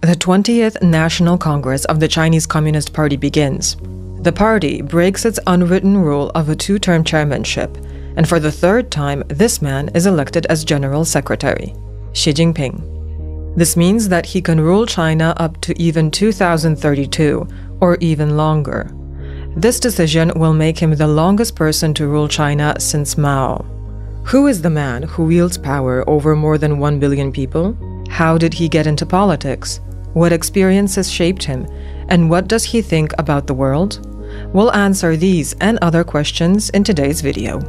the 20th National Congress of the Chinese Communist Party begins. The party breaks its unwritten rule of a two-term chairmanship, and for the third time, this man is elected as General Secretary, Xi Jinping. This means that he can rule China up to even 2032, or even longer. This decision will make him the longest person to rule China since Mao. Who is the man who wields power over more than 1 billion people? How did he get into politics? What experiences shaped him? And what does he think about the world? We'll answer these and other questions in today's video.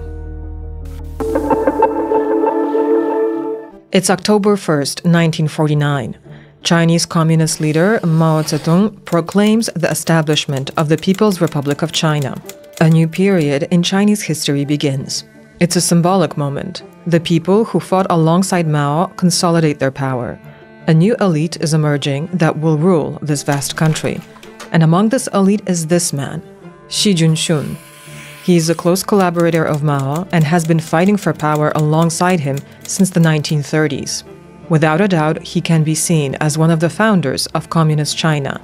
It's October 1st, 1949. Chinese Communist leader Mao Zedong proclaims the establishment of the People's Republic of China. A new period in Chinese history begins. It's a symbolic moment. The people who fought alongside Mao consolidate their power. A new elite is emerging that will rule this vast country. And among this elite is this man, Xi Jinping. He is a close collaborator of Mao and has been fighting for power alongside him since the 1930s. Without a doubt, he can be seen as one of the founders of Communist China.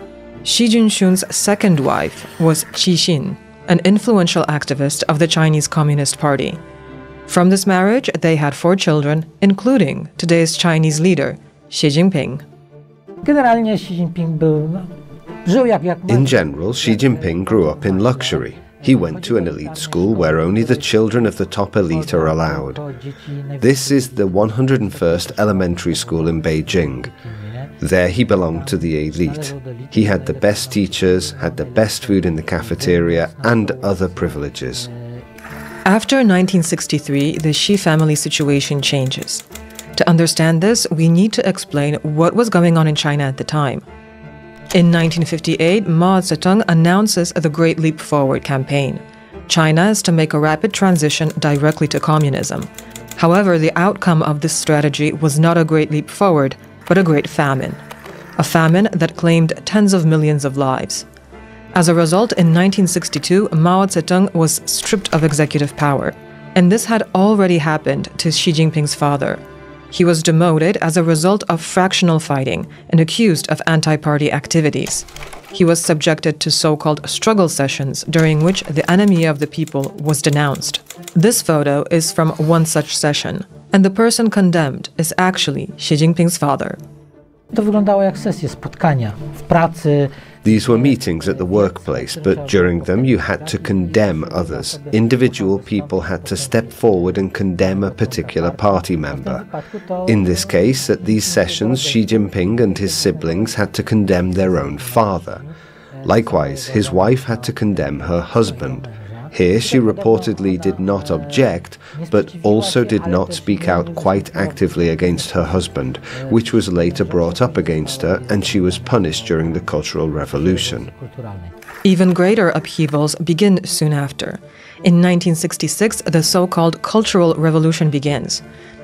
Xi Jinping's second wife was Qi Xin, an influential activist of the Chinese Communist Party. From this marriage, they had 4 children, including today's Chinese leader, Xi Jinping. In general, Xi Jinping grew up in luxury. He went to an elite school where only the children of the top elite are allowed. This is the 101st Elementary School in Beijing. There he belonged to the elite. He had the best teachers, had the best food in the cafeteria, and other privileges. After 1963, the Xi family situation changes. To understand this, we need to explain what was going on in China at the time. In 1958, Mao Zedong announces the Great Leap Forward campaign. China is to make a rapid transition directly to communism. However, the outcome of this strategy was not a great leap forward, but a great famine. A famine that claimed tens of millions of lives. As a result, in 1962, Mao Zedong was stripped of executive power. And this had already happened to Xi Jinping's father. He was demoted as a result of fractional fighting and accused of anti-party activities. He was subjected to so-called struggle sessions during which the enemy of the people was denounced. This photo is from one such session, and the person condemned is actually Xi Jinping's father. These were meetings at the workplace, but during them you had to condemn others. Individual people had to step forward and condemn a particular party member. In this case, at these sessions, Xi Jinping and his siblings had to condemn their own father. Likewise, his wife had to condemn her husband. Here she reportedly did not object, but also did not speak out quite actively against her husband, which was later brought up against her, and she was punished during the Cultural Revolution. Even greater upheavals begin soon after. In 1966, the so-called Cultural Revolution begins.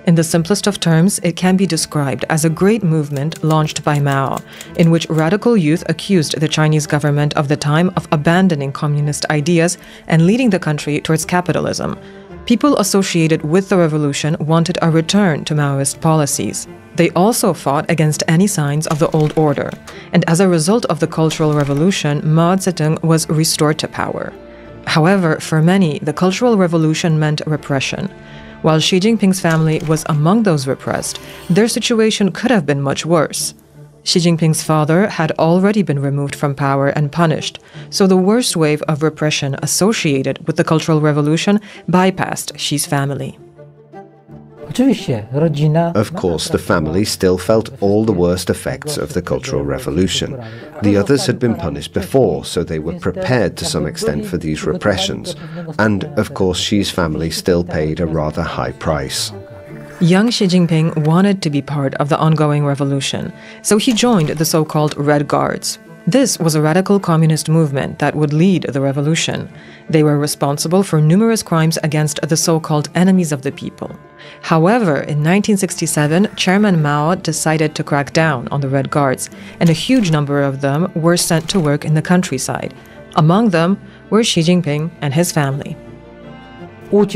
In the simplest of terms, it can be described as a great movement launched by Mao, in which radical youth accused the Chinese government of the time of abandoning communist ideas and leading the country towards capitalism. People associated with the revolution wanted a return to Maoist policies. They also fought against any signs of the old order, and as a result of the Cultural Revolution, Mao Zedong was restored to power. However, for many, the Cultural Revolution meant repression. While Xi Jinping's family was among those repressed, their situation could have been much worse. Xi Jinping's father had already been removed from power and punished, so the worst wave of repression associated with the Cultural Revolution bypassed Xi's family. Of course, the family still felt all the worst effects of the Cultural Revolution. The others had been punished before, so they were prepared to some extent for these repressions. And, of course, Xi's family still paid a rather high price. Young Xi Jinping wanted to be part of the ongoing revolution, so he joined the so-called Red Guards. This was a radical communist movement that would lead the revolution. They were responsible for numerous crimes against the so-called enemies of the people. However, in 1967, Chairman Mao decided to crack down on the Red Guards, and a huge number of them were sent to work in the countryside. Among them were Xi Jinping and his family. He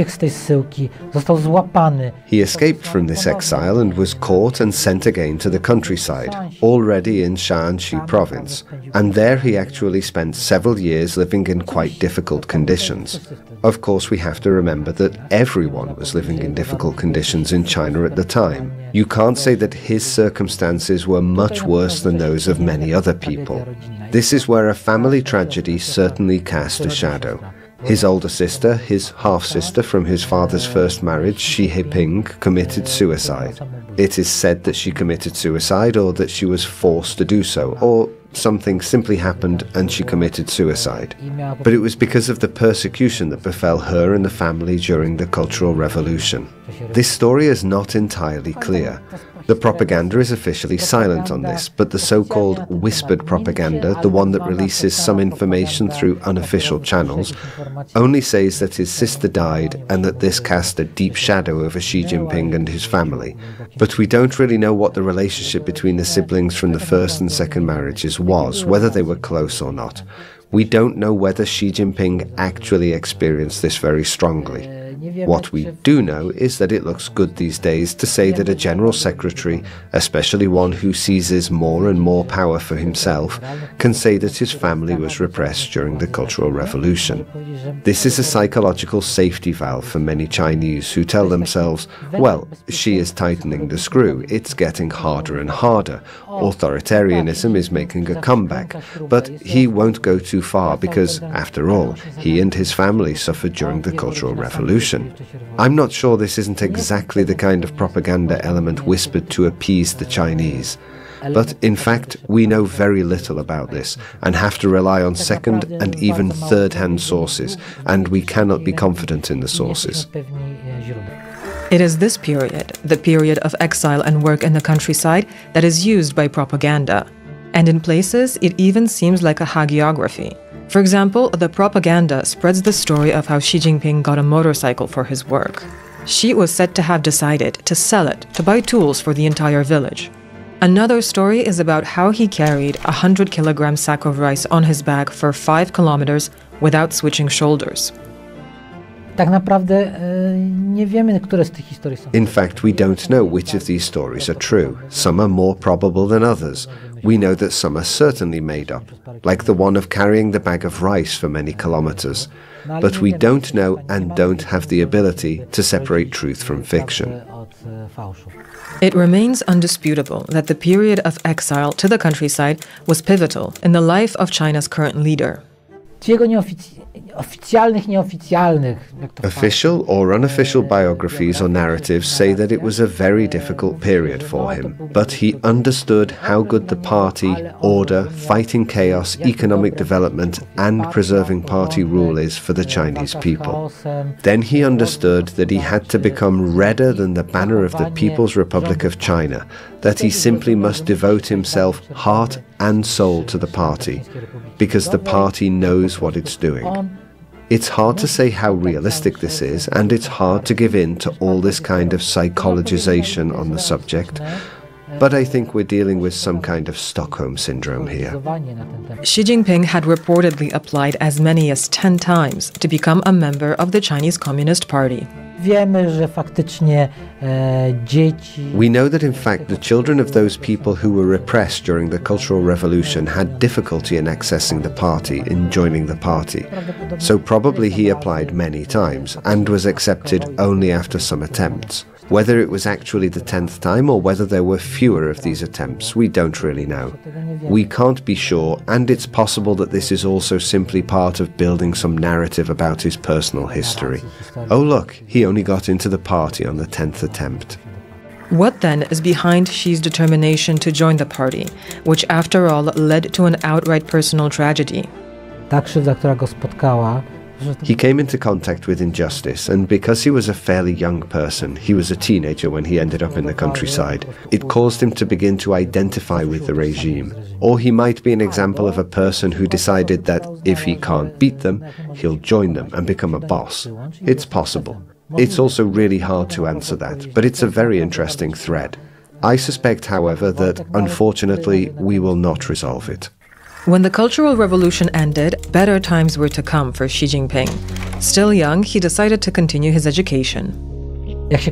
escaped from this exile and was caught and sent again to the countryside, already in Shaanxi province, and there he actually spent several years living in quite difficult conditions. Of course, we have to remember that everyone was living in difficult conditions in China at the time. You can't say that his circumstances were much worse than those of many other people. This is where a family tragedy certainly cast a shadow. His older sister, his half-sister from his father's first marriage, Xi Jinping, committed suicide. It is said that she committed suicide or that she was forced to do so, or something simply happened and she committed suicide. But it was because of the persecution that befell her and the family during the Cultural Revolution. This story is not entirely clear. The propaganda is officially silent on this, but the so-called whispered propaganda, the one that releases some information through unofficial channels, only says that his sister died and that this cast a deep shadow over Xi Jinping and his family. But we don't really know what the relationship between the siblings from the first and second marriages was, whether they were close or not. We don't know whether Xi Jinping actually experienced this very strongly. What we do know is that it looks good these days to say that a general secretary, especially one who seizes more and more power for himself, can say that his family was repressed during the Cultural Revolution. This is a psychological safety valve for many Chinese who tell themselves, well, Xi is tightening the screw, it's getting harder and harder, authoritarianism is making a comeback, but he won't go too far because, after all, he and his family suffered during the Cultural Revolution. I'm not sure this isn't exactly the kind of propaganda element whispered to appease the Chinese. But in fact, we know very little about this and have to rely on second and even third-hand sources, and we cannot be confident in the sources. It is this period, the period of exile and work in the countryside, that is used by propaganda. And in places, it even seems like a hagiography. For example, the propaganda spreads the story of how Xi Jinping got a motorcycle for his work. Xi was said to have decided to sell it to buy tools for the entire village. Another story is about how he carried a 100-kilogram sack of rice on his back for 5 kilometers without switching shoulders. In fact, we don't know which of these stories are true. Some are more probable than others. We know that some are certainly made up, like the one of carrying the bag of rice for many kilometers. But we don't know and don't have the ability to separate truth from fiction. It remains undisputable that the period of exile to the countryside was pivotal in the life of China's current leader. Official or unofficial biographies or narratives say that it was a very difficult period for him, but he understood how good the party, order, fighting chaos, economic development, and preserving party rule is for the Chinese people. Then he understood that he had to become redder than the banner of the People's Republic of China, that he simply must devote himself heart and soul to the party, because the party knows what it's doing. It's hard to say how realistic this is, and it's hard to give in to all this kind of psychologization on the subject, but I think we're dealing with some kind of Stockholm syndrome here. Xi Jinping had reportedly applied as many as 10 times to become a member of the Chinese Communist Party. We know that in fact the children of those people who were repressed during the Cultural Revolution had difficulty in accessing the party, in joining the party. So probably he applied many times and was accepted only after some attempts. Whether it was actually the 10th time or whether there were fewer of these attempts, we don't really know. We can't be sure, and it's possible that this is also simply part of building some narrative about his personal history. Oh look, he only got into the party on the 10th attempt. What then is behind Xi's determination to join the party, which after all led to an outright personal tragedy? He came into contact with injustice, and because he was a fairly young person, he was a teenager when he ended up in the countryside, it caused him to begin to identify with the regime. Or he might be an example of a person who decided that if he can't beat them, he'll join them and become a boss. It's possible. It's also really hard to answer that, but it's a very interesting thread. I suspect, however, that unfortunately we will not resolve it. When the Cultural Revolution ended, better times were to come for Xi Jinping. Still young, he decided to continue his education. As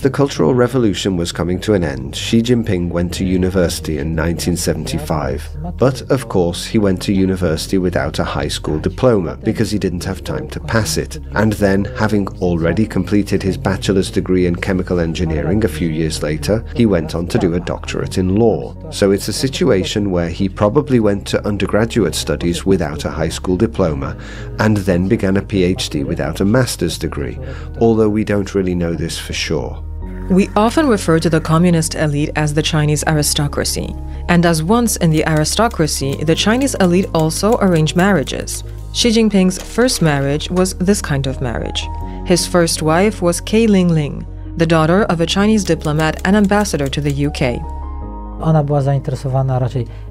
the Cultural Revolution was coming to an end, Xi Jinping went to university in 1975. But, of course, he went to university without a high school diploma because he didn't have time to pass it. And then, having already completed his bachelor's degree in chemical engineering a few years later, he went on to do a doctorate in law. So it's a situation where he probably went to undergraduate studies without a high school diploma and then began a PhD without a master's degree, although we don't really know this for sure. We often refer to the communist elite as the Chinese aristocracy. And as once in the aristocracy, the Chinese elite also arranged marriages. Xi Jinping's first marriage was this kind of marriage. His first wife was Kei Ling, the daughter of a Chinese diplomat and ambassador to the UK.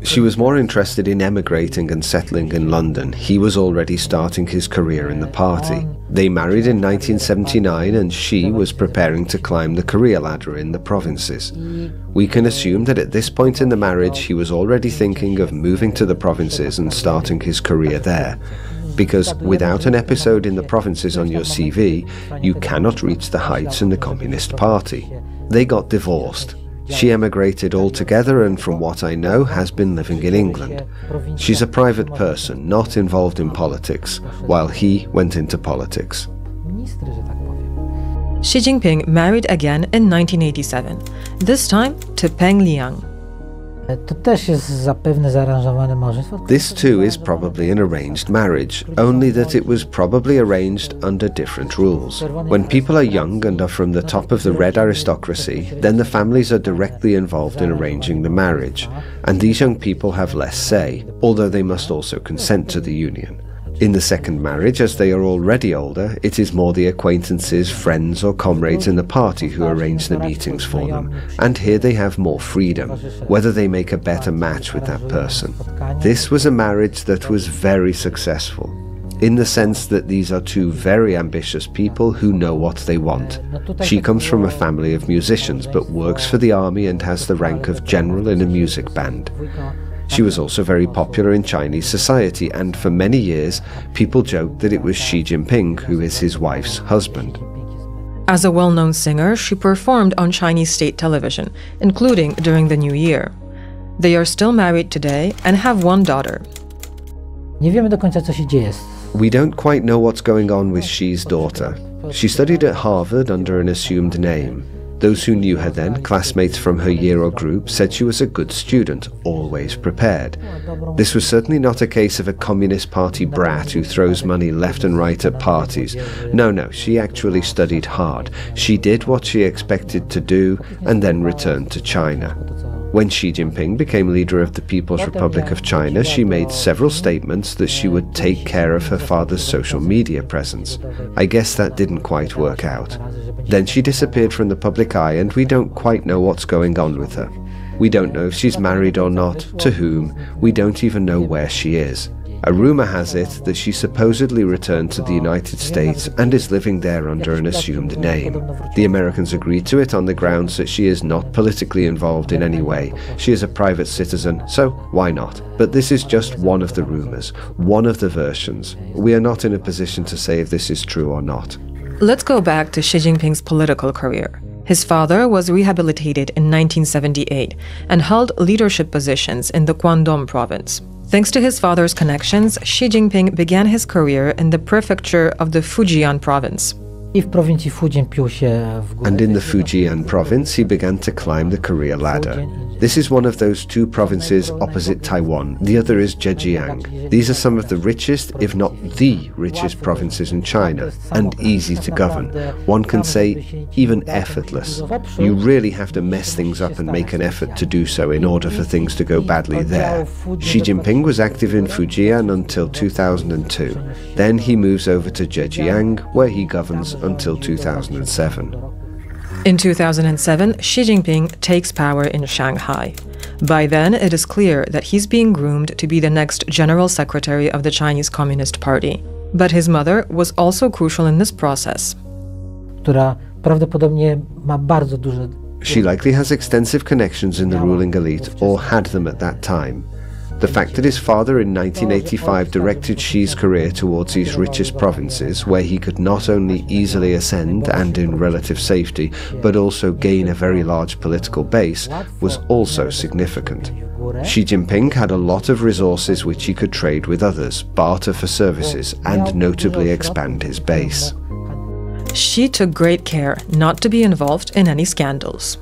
She was more interested in emigrating and settling in London. He was already starting his career in the party. They married in 1979 and Xi was preparing to climb the career ladder in the provinces. We can assume that at this point in the marriage he was already thinking of moving to the provinces and starting his career there. Because without an episode in the provinces on your CV, you cannot reach the heights in the Communist Party. They got divorced. She emigrated altogether and, from what I know, has been living in England. She's a private person, not involved in politics, while he went into politics. Xi Jinping married again in 1987, this time to Peng Liang. This too is probably an arranged marriage, only that it was probably arranged under different rules. When people are young and are from the top of the red aristocracy, then the families are directly involved in arranging the marriage, and these young people have less say, although they must also consent to the union. In the second marriage, as they are already older, it is more the acquaintances, friends or comrades in the party who arrange the meetings for them, and here they have more freedom, whether they make a better match with that person. This was a marriage that was very successful, in the sense that these are two very ambitious people who know what they want. She comes from a family of musicians, but works for the army and has the rank of general in a music band. She was also very popular in Chinese society, and for many years, people joked that it was Xi Jinping who is his wife's husband. As a well-known singer, she performed on Chinese state television, including during the New Year. They are still married today and have one daughter. We don't quite know what's going on with Xi's daughter. She studied at Harvard under an assumed name. Those who knew her then, classmates from her year or group, said she was a good student, always prepared. This was certainly not a case of a Communist Party brat who throws money left and right at parties. No, she actually studied hard. She did what she expected to do and then returned to China. When Xi Jinping became leader of the People's Republic of China, she made several statements that she would take care of her father's social media presence. I guess that didn't quite work out. Then she disappeared from the public eye and we don't quite know what's going on with her. We don't know if she's married or not, to whom, we don't even know where she is. A rumor has it that she supposedly returned to the United States and is living there under an assumed name. The Americans agreed to it on the grounds that she is not politically involved in any way. She is a private citizen, so why not? But this is just one of the rumors, one of the versions. We are not in a position to say if this is true or not. Let's go back to Xi Jinping's political career. His father was rehabilitated in 1978 and held leadership positions in the Guangdong province. Thanks to his father's connections, Xi Jinping began his career in the prefecture of the Fujian province. And in the Fujian province, he began to climb the career ladder. This is one of those two provinces opposite Taiwan. The other is Zhejiang. These are some of the richest, if not the richest provinces in China, and easy to govern. One can say even effortless. You really have to mess things up and make an effort to do so in order for things to go badly there. Xi Jinping was active in Fujian until 2002. Then he moves over to Zhejiang, where he governs until 2007. In 2007, Xi Jinping takes power in Shanghai. By then, it is clear that he's being groomed to be the next General Secretary of the Chinese Communist Party. But his mother was also crucial in this process. She likely has extensive connections in the ruling elite, or had them at that time. The fact that his father in 1985 directed Xi's career towards these richest provinces, where he could not only easily ascend and in relative safety, but also gain a very large political base, was also significant. Xi Jinping had a lot of resources which he could trade with others, barter for services, and notably expand his base. Xi took great care not to be involved in any scandals.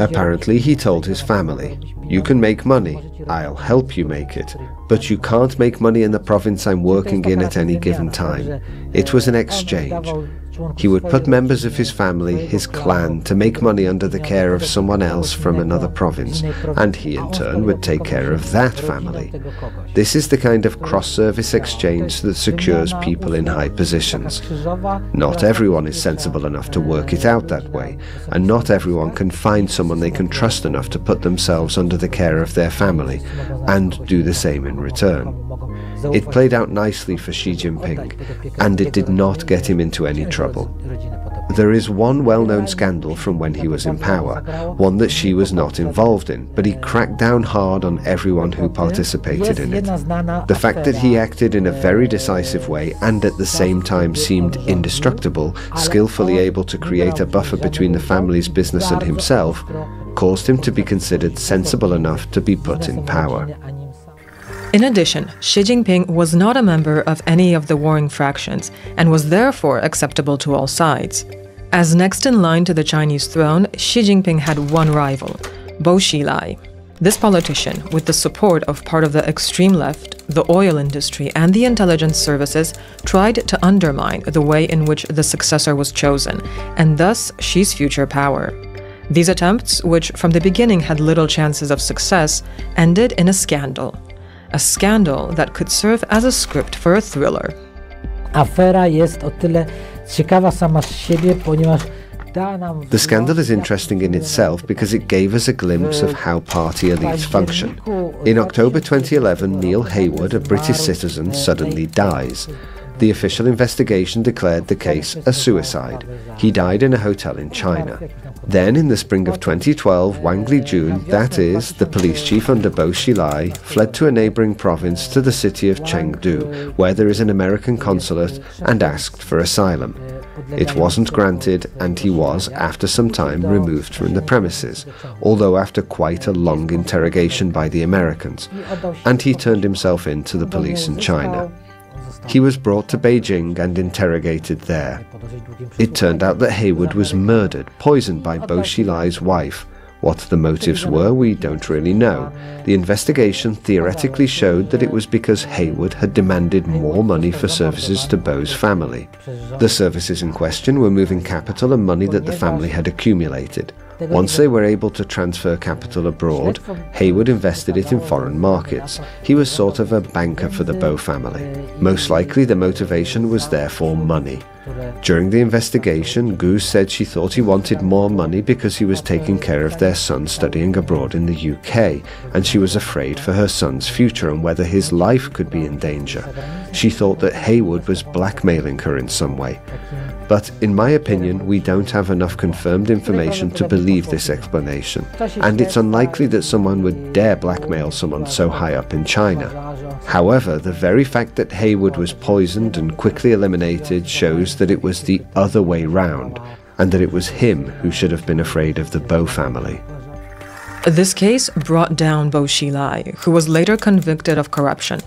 Apparently, he told his family, "You can make money, I'll help you make it, but you can't make money in the province I'm working in at any given time." It was an exchange. He would put members of his family, his clan, to make money under the care of someone else from another province, and he in turn would take care of that family. This is the kind of cross-service exchange that secures people in high positions. Not everyone is sensible enough to work it out that way, and not everyone can find someone they can trust enough to put themselves under the care of their family, and do the same in return. It played out nicely for Xi Jinping, and it did not get him into any trouble. There is one well-known scandal from when he was in power, one that Xi was not involved in, but he cracked down hard on everyone who participated in it. The fact that he acted in a very decisive way and at the same time seemed indestructible, skillfully able to create a buffer between the family's business and himself, caused him to be considered sensible enough to be put in power. In addition, Xi Jinping was not a member of any of the warring fractions and was therefore acceptable to all sides. As next in line to the Chinese throne, Xi Jinping had one rival, Bo Xilai. This politician, with the support of part of the extreme left, the oil industry, and the intelligence services, tried to undermine the way in which the successor was chosen, and thus Xi's future power. These attempts, which from the beginning had little chances of success, ended in a scandal that could serve as a script for a thriller. The scandal is interesting in itself because it gave us a glimpse of how party elites function. In October 2011, Neil Haywood, a British citizen, suddenly dies. The official investigation declared the case a suicide. He died in a hotel in China. Then, in the spring of 2012, Wang Lijun, that is, the police chief under Bo Xilai, fled to a neighboring province to the city of Chengdu, where there is an American consulate, and asked for asylum. It wasn't granted, and he was, after some time, removed from the premises, although after quite a long interrogation by the Americans, and he turned himself in to the police in China. He was brought to Beijing and interrogated there. It turned out that Haywood was murdered, poisoned by Bo Xilai's wife. What the motives were, we don't really know. The investigation theoretically showed that it was because Haywood had demanded more money for services to Bo's family. The services in question were moving capital and money that the family had accumulated. Once they were able to transfer capital abroad, Haywood invested it in foreign markets. He was sort of a banker for the Bo family. Most likely the motivation was therefore money. During the investigation, Gu said she thought he wanted more money because he was taking care of their son studying abroad in the UK, and she was afraid for her son's future and whether his life could be in danger. She thought that Haywood was blackmailing her in some way. But in my opinion, we don't have enough confirmed information to believe this explanation, and it's unlikely that someone would dare blackmail someone so high up in China. However, the very fact that Haywood was poisoned and quickly eliminated shows that it was the other way round, and that it was him who should have been afraid of the Bo family. This case brought down Bo Xilai, who was later convicted of corruption.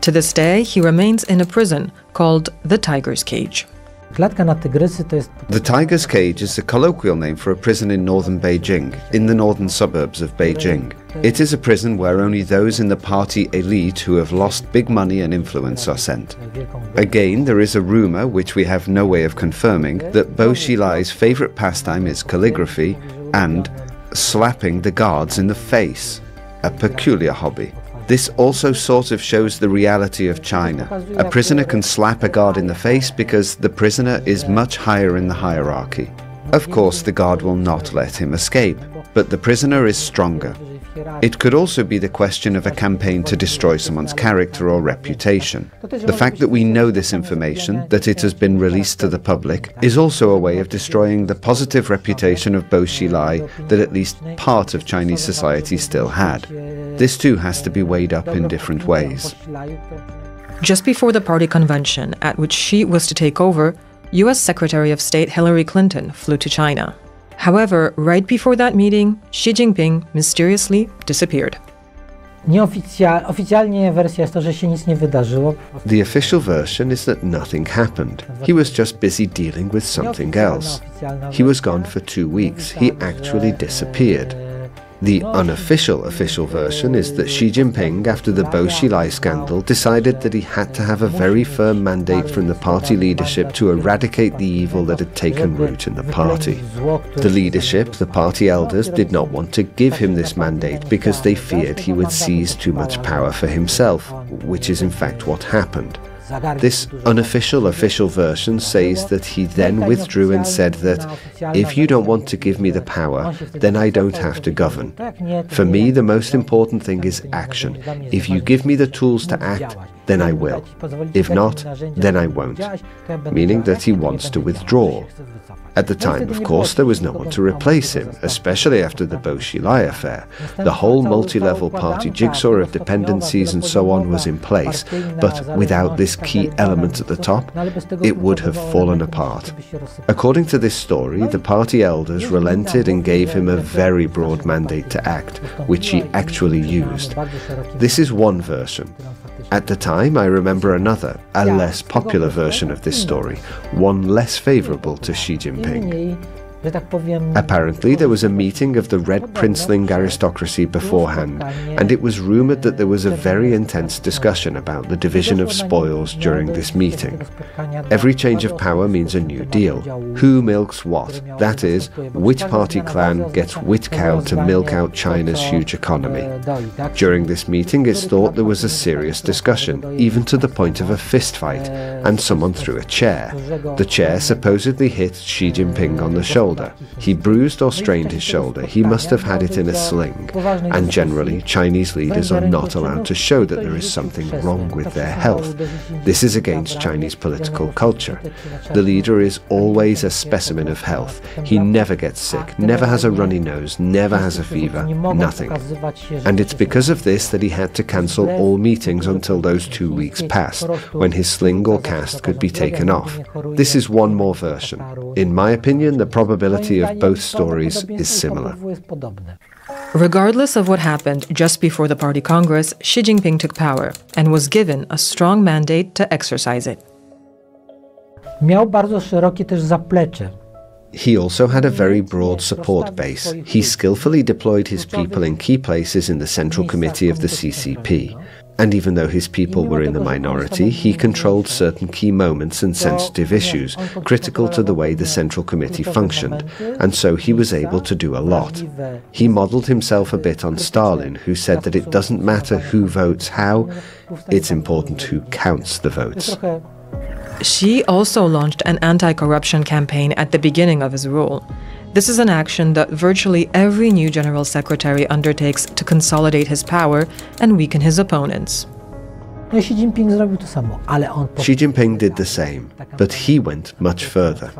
To this day, he remains in a prison called the Tiger's Cage. The Tiger's Cage is the colloquial name for a prison in northern Beijing, in the northern suburbs of Beijing. It is a prison where only those in the party elite who have lost big money and influence are sent. Again, there is a rumor, which we have no way of confirming, that Bo Xilai's favorite pastime is calligraphy and slapping the guards in the face, a peculiar hobby. This also sort of shows the reality of China. A prisoner can slap a guard in the face because the prisoner is much higher in the hierarchy. Of course, the guard will not let him escape. but the prisoner is stronger. It could also be the question of a campaign to destroy someone's character or reputation. The fact that we know this information, that it has been released to the public, is also a way of destroying the positive reputation of Bo Xilai that at least part of Chinese society still had. This too has to be weighed up in different ways. Just before the party convention at which Xi was to take over, US Secretary of State Hillary Clinton flew to China. However, right before that meeting, Xi Jinping mysteriously disappeared. The official version is that nothing happened. He was just busy dealing with something else. He was gone for 2 weeks. He actually disappeared. The unofficial version is that Xi Jinping, after the Bo Xilai scandal, decided that he had to have a very firm mandate from the party leadership to eradicate the evil that had taken root in the party. The leadership, the party elders, did not want to give him this mandate because they feared he would seize too much power for himself, which is in fact what happened. This unofficial version says that he then withdrew and said that, if you don't want to give me the power, then I don't have to govern. For me, the most important thing is action. If you give me the tools to act, then I will. If not, then I won't. Meaning that he wants to withdraw. At the time, of course, there was no one to replace him, especially after the Bo Xilai affair. The whole multi-level party jigsaw of dependencies and so on was in place, but without this key element at the top, it would have fallen apart. According to this story, the party elders relented and gave him a very broad mandate to act, which he actually used. This is one version. At the time, I remember another, a less popular version of this story, one less favorable to Xi Jinping. Apparently, there was a meeting of the Red Princeling aristocracy beforehand, and it was rumored that there was a very intense discussion about the division of spoils during this meeting. Every change of power means a new deal. Who milks what? That is, which party clan gets which cow to milk out China's huge economy. During this meeting, it's thought there was a serious discussion, even to the point of a fist fight, and someone threw a chair. The chair supposedly hit Xi Jinping on the shoulder. He bruised or strained his shoulder. He must have had it in a sling. And generally, Chinese leaders are not allowed to show that there is something wrong with their health. This is against Chinese political culture. The leader is always a specimen of health. He never gets sick, never has a runny nose, never has a fever, nothing. And it's because of this that he had to cancel all meetings until those 2 weeks passed, when his sling or cast could be taken off. This is one more version. In my opinion, the probability of both stories is similar. Regardless of what happened just before the party congress, Xi Jinping took power and was given a strong mandate to exercise it. He also had a very broad support base. He skillfully deployed his people in key places in the Central Committee of the CCP. And even though his people were in the minority, he controlled certain key moments and sensitive issues, critical to the way the Central Committee functioned, and so he was able to do a lot. He modeled himself a bit on Stalin, who said that it doesn't matter who votes how, it's important who counts the votes. Xi also launched an anti-corruption campaign at the beginning of his rule. This is an action that virtually every new general secretary undertakes to consolidate his power and weaken his opponents. Xi Jinping did the same, but he went much further.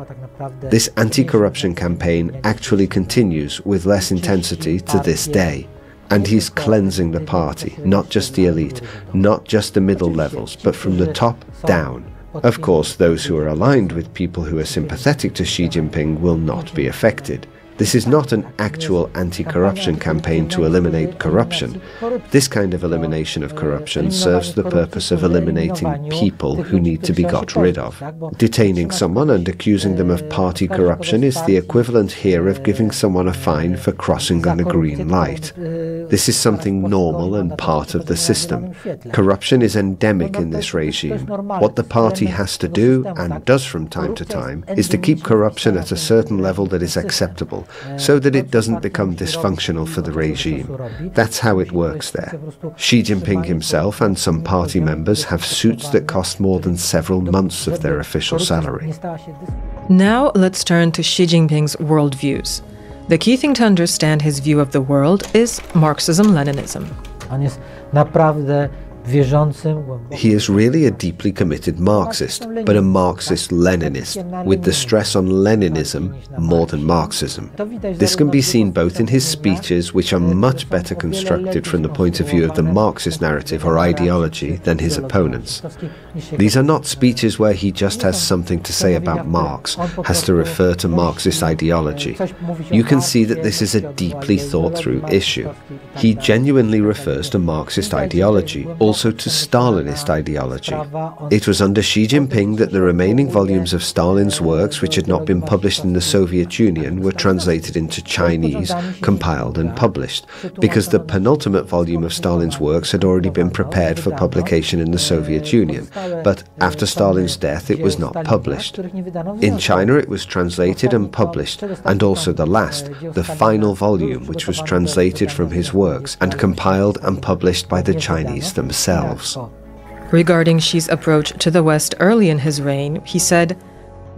This anti-corruption campaign actually continues with less intensity to this day. And he's cleansing the party, not just the elite, not just the middle levels, but from the top down. Of course, those who are aligned with people who are sympathetic to Xi Jinping will not be affected. This is not an actual anti-corruption campaign to eliminate corruption. This kind of elimination of corruption serves the purpose of eliminating people who need to be got rid of. Detaining someone and accusing them of party corruption is the equivalent here of giving someone a fine for crossing on a green light. This is something normal and part of the system. Corruption is endemic in this regime. What the party has to do, and does from time to time, is to keep corruption at a certain level that is acceptable, so that it doesn't become dysfunctional for the regime. That's how it works there. Xi Jinping himself and some party members have suits that cost more than several months of their official salary. Now let's turn to Xi Jinping's worldviews. The key thing to understand his view of the world is Marxism-Leninism. He is really a deeply committed Marxist, but a Marxist-Leninist, with the stress on Leninism more than Marxism. This can be seen both in his speeches, which are much better constructed from the point of view of the Marxist narrative or ideology than his opponents. These are not speeches where he just has something to say about Marx, has to refer to Marxist ideology. You can see that this is a deeply thought-through issue. He genuinely refers to Marxist ideology, also to Stalinist ideology. It was under Xi Jinping that the remaining volumes of Stalin's works, which had not been published in the Soviet Union, were translated into Chinese, compiled and published, because the penultimate volume of Stalin's works had already been prepared for publication in the Soviet Union, but after Stalin's death it was not published. In China it was translated and published, and also the last, the final volume, which was translated from his works and compiled and published by the Chinese themselves. Regarding Xi's approach to the West early in his reign, he said,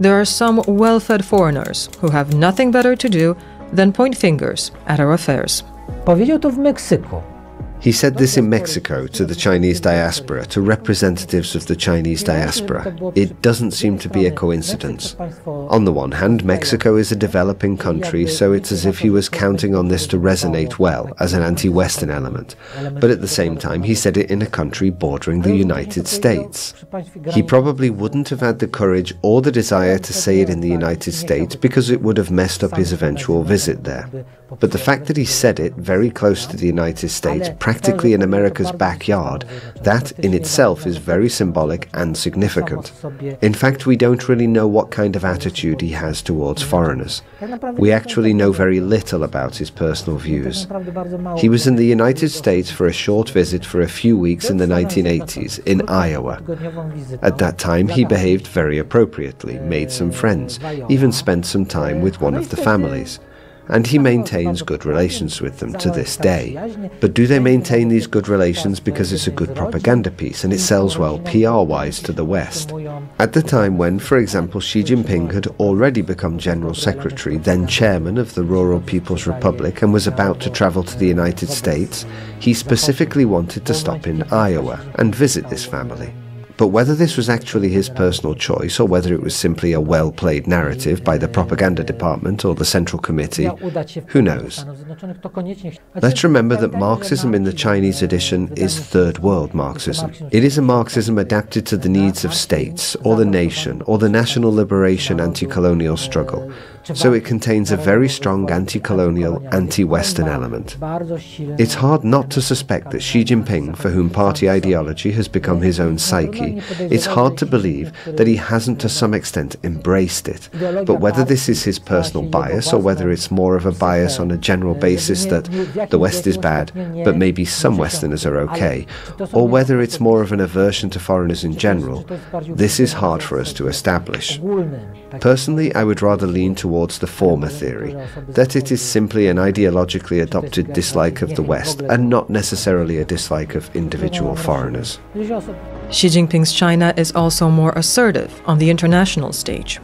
"There are some well-fed foreigners who have nothing better to do than point fingers at our affairs." He said this in Mexico to the Chinese diaspora, to representatives of the Chinese diaspora. It doesn't seem to be a coincidence. On the one hand, Mexico is a developing country, so it's as if he was counting on this to resonate well as an anti-Western element. But at the same time, he said it in a country bordering the United States. He probably wouldn't have had the courage or the desire to say it in the United States because it would have messed up his eventual visit there. But the fact that he said it very close to the United States, practically in America's backyard, that in itself is very symbolic and significant. In fact, we don't really know what kind of attitude he has towards foreigners. We actually know very little about his personal views. He was in the United States for a short visit for a few weeks in the 1980s in Iowa. At that time, he behaved very appropriately, made some friends, even spent some time with one of the families. And he maintains good relations with them to this day. But do they maintain these good relations because it's a good propaganda piece and it sells well PR-wise to the West? At the time when, for example, Xi Jinping had already become General Secretary, then Chairman of the Rural People's Republic, and was about to travel to the United States, he specifically wanted to stop in Iowa and visit this family. But whether this was actually his personal choice or whether it was simply a well-played narrative by the propaganda department or the Central Committee, who knows? Let's remember that Marxism in the Chinese edition is Third World Marxism. It is a Marxism adapted to the needs of states or the nation or the national liberation anti-colonial struggle. So it contains a very strong anti-colonial, anti-Western element. It's hard not to suspect that Xi Jinping, for whom party ideology has become his own psyche, it's hard to believe that he hasn't to some extent embraced it. But whether this is his personal bias or whether it's more of a bias on a general basis that the West is bad, but maybe some Westerners are okay, or whether it's more of an aversion to foreigners in general, this is hard for us to establish. Personally, I would rather lean towards the former theory, that it is simply an ideologically adopted dislike of the West and not necessarily a dislike of individual foreigners. Xi Jinping's China is also more assertive on the international stage.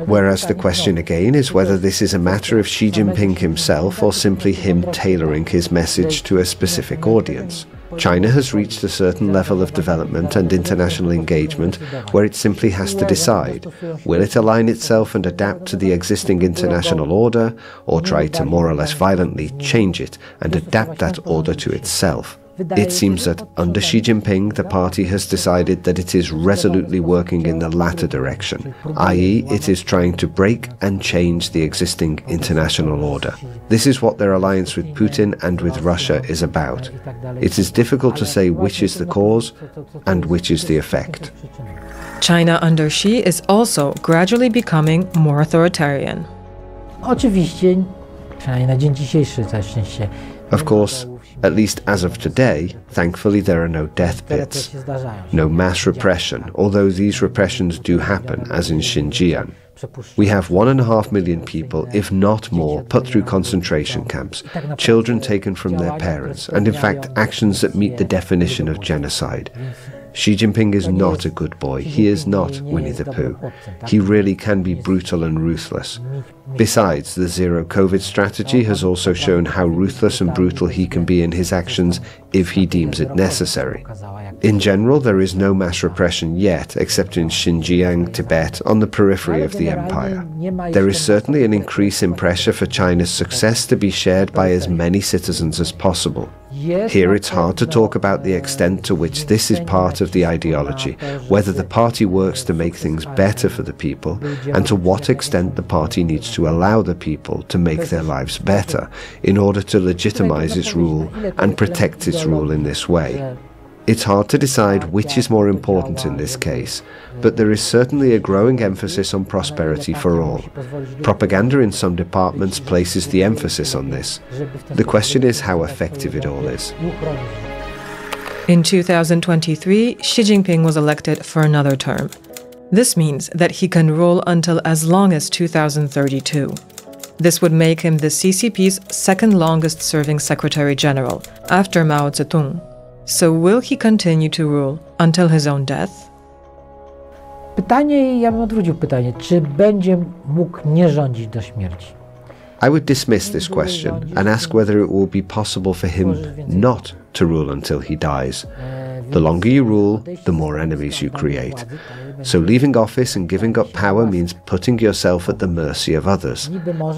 Whereas the question again is whether this is a matter of Xi Jinping himself or simply him tailoring his message to a specific audience. China has reached a certain level of development and international engagement where it simply has to decide, will it align itself and adapt to the existing international order, or try to more or less violently change it and adapt that order to itself? It seems that under Xi Jinping, the party has decided that it is resolutely working in the latter direction, i.e. it is trying to break and change the existing international order. This is what their alliance with Putin and with Russia is about. It is difficult to say which is the cause and which is the effect. China under Xi is also gradually becoming more authoritarian. Of course, at least as of today, thankfully there are no death pits, no mass repression, although these repressions do happen, as in Xinjiang. We have 1.5 million people, if not more, put through concentration camps, children taken from their parents, and in fact actions that meet the definition of genocide. Xi Jinping is not a good boy. He is not Winnie the Pooh. He really can be brutal and ruthless. Besides, the zero-COVID strategy has also shown how ruthless and brutal he can be in his actions if he deems it necessary. In general, there is no mass repression yet, except in Xinjiang, Tibet, on the periphery of the empire. There is certainly an increase in pressure for China's success to be shared by as many citizens as possible. Here it's hard to talk about the extent to which this is part of the ideology, whether the party works to make things better for the people, and to what extent the party needs to allow the people to make their lives better in order to legitimize its rule and protect its rule in this way. It's hard to decide which is more important in this case, but there is certainly a growing emphasis on prosperity for all. Propaganda in some departments places the emphasis on this. The question is how effective it all is. In 2023, Xi Jinping was elected for another term. This means that he can rule until as long as 2032. This would make him the CCP's second longest-serving Secretary General, after Mao Zedong. So will he continue to rule until his own death? Pytanie, ja bym odwrócił pytanie, czy będzie mógł nie rządzić do śmierci? I would dismiss this question and ask whether it will be possible for him not to rule until he dies. The longer you rule, the more enemies you create. So leaving office and giving up power means putting yourself at the mercy of others.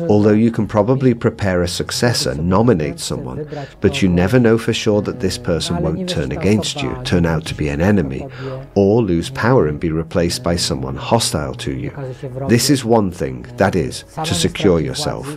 Although you can probably prepare a successor, nominate someone, but you never know for sure that this person won't turn against you, turn out to be an enemy, or lose power and be replaced by someone hostile to you. This is one thing, that is, to secure yourself.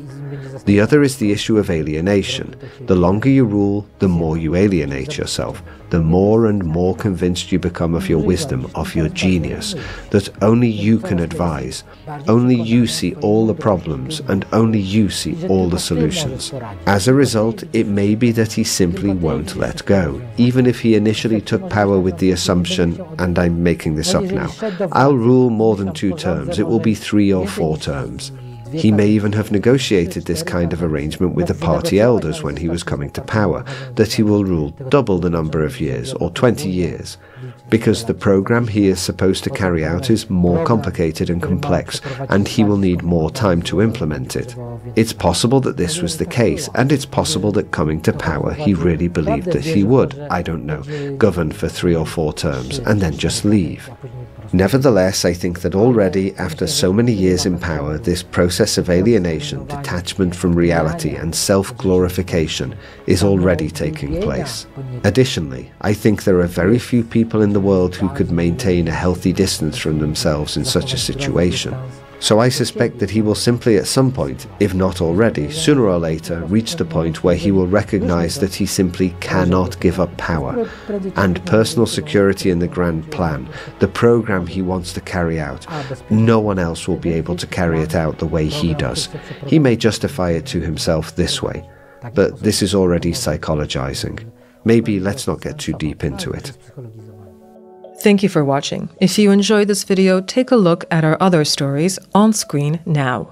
The other is the issue of alienation. The longer you rule, the more you alienate yourself, the more and more convinced you become of your wisdom, of your genius, that only you can advise, only you see all the problems, and only you see all the solutions. As a result, it may be that he simply won't let go, even if he initially took power with the assumption, and I'm making this up now, I'll rule more than 2 terms, it will be 3 or 4 terms. He may even have negotiated this kind of arrangement with the party elders when he was coming to power, that he will rule double the number of years, or 20 years, because the program he is supposed to carry out is more complicated and complex, and he will need more time to implement it. It's possible that this was the case, and it's possible that coming to power he really believed that he would, I don't know, govern for 3 or 4 terms, and then just leave. Nevertheless, I think that already, after so many years in power, this process of alienation, detachment from reality, and self-glorification is already taking place. Additionally, I think there are very few people in the world who could maintain a healthy distance from themselves in such a situation. So I suspect that he will simply at some point, if not already, sooner or later, reach the point where he will recognize that he simply cannot give up power, and personal security in the grand plan, the program he wants to carry out, no one else will be able to carry it out the way he does. He may justify it to himself this way, but this is already psychologizing. Maybe let's not get too deep into it. Thank you for watching. If you enjoyed this video, take a look at our other stories on screen now.